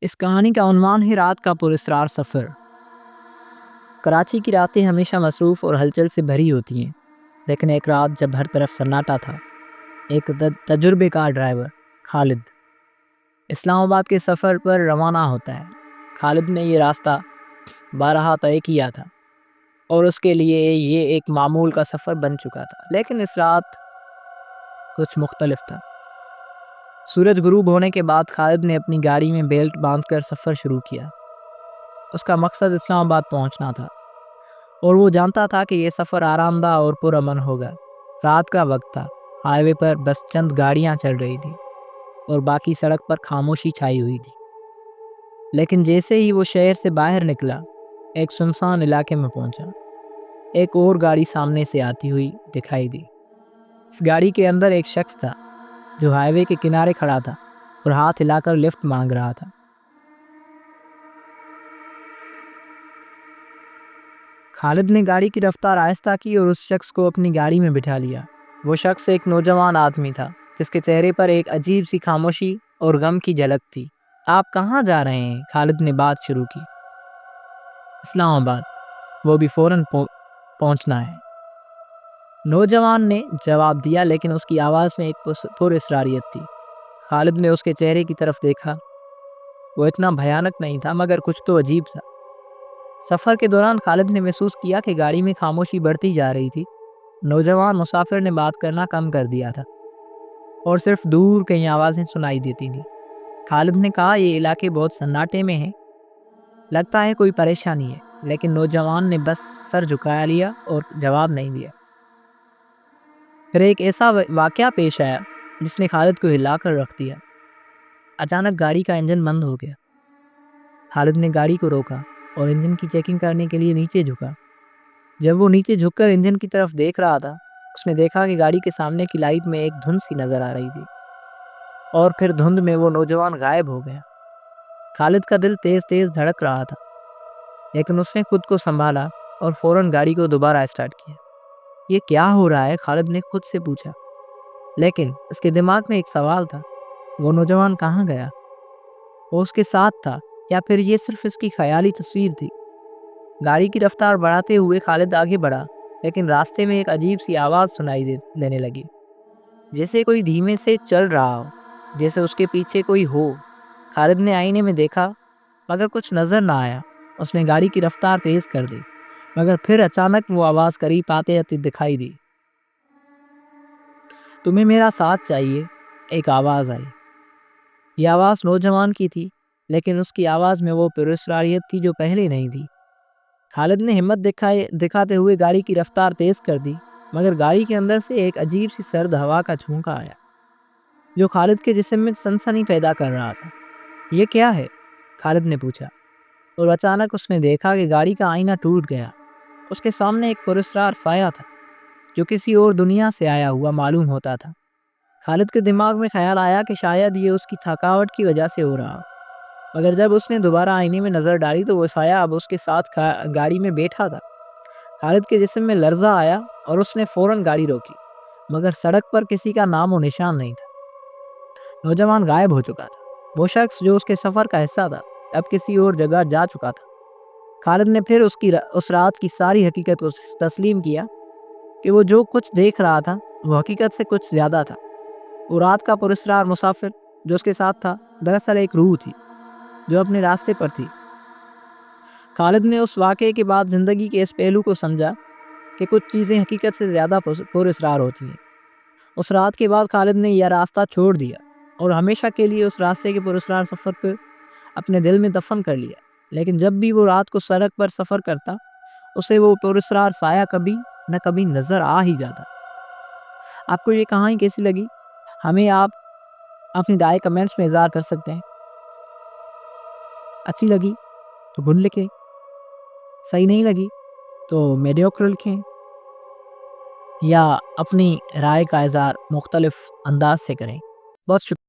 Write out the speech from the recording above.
اس کہانی کا عنوان ہے رات کا پراسرار سفر۔ کراچی کی راتیں ہمیشہ مصروف اور ہلچل سے بھری ہوتی ہیں، لیکن ایک رات جب ہر طرف سناٹا تھا، ایک تجربے کار ڈرائیور خالد اسلام آباد کے سفر پر روانہ ہوتا ہے۔ خالد نے یہ راستہ بارہا طے کیا تھا اور اس کے لیے یہ ایک معمول کا سفر بن چکا تھا، لیکن اس رات کچھ مختلف تھا۔ سورج غروب ہونے کے بعد خالد نے اپنی گاڑی میں بیلٹ باندھ کر سفر شروع کیا۔ اس کا مقصد اسلام آباد پہنچنا تھا اور وہ جانتا تھا کہ یہ سفر آرام دہ اور پرامن ہوگا۔ رات کا وقت تھا، ہائی وے پر بس چند گاڑیاں چل رہی تھی اور باقی سڑک پر خاموشی چھائی ہوئی تھی۔ لیکن جیسے ہی وہ شہر سے باہر نکلا، ایک سنسان علاقے میں پہنچا۔ ایک اور گاڑی سامنے سے آتی ہوئی دکھائی دی۔ اس گاڑی کے اندر ایک شخص تھا جو ہائی وے کے کنارے کھڑا تھا اور ہاتھ ہلا کر لفٹ مانگ رہا تھا۔ خالد نے گاڑی کی رفتار آہستہ کی اور اس شخص کو اپنی گاڑی میں بٹھا لیا۔ وہ شخص ایک نوجوان آدمی تھا جس کے چہرے پر ایک عجیب سی خاموشی اور غم کی جھلک تھی۔ آپ کہاں جا رہے ہیں؟ خالد نے بات شروع کی۔ اسلام آباد، وہ بھی فوراً پہنچنا ہے، نوجوان نے جواب دیا، لیکن اس کی آواز میں ایک پر اسراریت تھی۔ خالد نے اس کے چہرے کی طرف دیکھا۔ وہ اتنا بھیانک نہیں تھا، مگر کچھ تو عجیب تھا۔ سفر کے دوران خالد نے محسوس کیا کہ گاڑی میں خاموشی بڑھتی جا رہی تھی۔ نوجوان مسافر نے بات کرنا کم کر دیا تھا اور صرف دور کئی آوازیں سنائی دیتی تھیں۔ خالد نے کہا، یہ علاقے بہت سناٹے میں ہیں، لگتا ہے کوئی پریشانی ہے، لیکن نوجوان نے بس سر جھکا لیا اور جواب نہیں دیا۔ پھر ایک ایسا واقعہ پیش آیا جس نے خالد کو ہلا کر رکھ دیا۔ اچانک گاڑی کا انجن بند ہو گیا۔ خالد نے گاڑی کو روکا اور انجن کی چیکنگ کرنے کے لیے نیچے جھکا۔ جب وہ نیچے جھک کر انجن کی طرف دیکھ رہا تھا، اس نے دیکھا کہ گاڑی کے سامنے کی لائٹ میں ایک دھند سی نظر آ رہی تھی اور پھر دھند میں وہ نوجوان غائب ہو گیا۔ خالد کا دل تیز تیز دھڑک رہا تھا، لیکن اس نے خود کو سنبھالا اور فوراً گاڑی کو دوبارہ اسٹارٹ کیا۔ یہ کیا ہو رہا ہے؟ خالد نے خود سے پوچھا، لیکن اس کے دماغ میں ایک سوال تھا، وہ نوجوان کہاں گیا؟ وہ اس کے ساتھ تھا یا پھر یہ صرف اس کی خیالی تصویر تھی؟ گاڑی کی رفتار بڑھاتے ہوئے خالد آگے بڑھا، لیکن راستے میں ایک عجیب سی آواز سنائی دینے لگی، جیسے کوئی دھیمے سے چل رہا ہو، جیسے اس کے پیچھے کوئی ہو۔ خالد نے آئینے میں دیکھا، مگر کچھ نظر نہ آیا۔ اس نے گاڑی کی رفتار تیز کر دی، مگر پھر اچانک وہ آواز قریب آتے آتے دکھائی دی۔ تمہیں میرا ساتھ چاہیے، ایک آواز آئی۔ یہ آواز نوجوان کی تھی، لیکن اس کی آواز میں وہ پراسراریت تھی جو پہلے نہیں تھی۔ خالد نے ہمت دکھاتے ہوئے گاڑی کی رفتار تیز کر دی، مگر گاڑی کے اندر سے ایک عجیب سی سرد ہوا کا جھونکا آیا جو خالد کے جسم میں سنسنی پیدا کر رہا تھا۔ یہ کیا ہے؟ خالد نے پوچھا، اور اچانک اس نے دیکھا کہ گاڑی کا آئینہ ٹوٹ گیا۔ اس کے سامنے ایک پراسرار سایہ تھا جو کسی اور دنیا سے آیا ہوا معلوم ہوتا تھا۔ خالد کے دماغ میں خیال آیا کہ شاید یہ اس کی تھکاوٹ کی وجہ سے ہو رہا، مگر جب اس نے دوبارہ آئینے میں نظر ڈالی تو وہ سایہ اب اس کے ساتھ گاڑی میں بیٹھا تھا۔ خالد کے جسم میں لرزہ آیا اور اس نے فوراً گاڑی روکی، مگر سڑک پر کسی کا نام و نشان نہیں تھا۔ نوجوان غائب ہو چکا تھا۔ وہ شخص جو اس کے سفر کا حصہ تھا اب کسی اور جگہ جا چکا تھا۔ خالد نے پھر اس رات کی ساری حقیقت کو تسلیم کیا کہ وہ جو کچھ دیکھ رہا تھا وہ حقیقت سے کچھ زیادہ تھا۔ وہ رات کا پراسرار مسافر جو اس کے ساتھ تھا دراصل ایک روح تھی جو اپنے راستے پر تھی۔ خالد نے اس واقعے کے بعد زندگی کے اس پہلو کو سمجھا کہ کچھ چیزیں حقیقت سے زیادہ پراسرار ہوتی ہیں۔ اس رات کے بعد خالد نے یہ راستہ چھوڑ دیا اور ہمیشہ کے لیے اس راستے کے پراسرار سفر کو اپنے دل میں دفن کر لیا۔ لیکن جب بھی وہ رات کو سڑک پر سفر کرتا، اسے وہ پراسرار سایہ کبھی نہ کبھی نظر آ ہی جاتا۔ آپ کو یہ کہانی کیسی لگی؟ ہمیں آپ اپنی رائے کمنٹس میں اظہار کر سکتے ہیں۔ اچھی لگی تو گن لکھیں، صحیح نہیں لگی تو میڈیوکر لکھیں، یا اپنی رائے کا اظہار مختلف انداز سے کریں۔ بہت شکریہ۔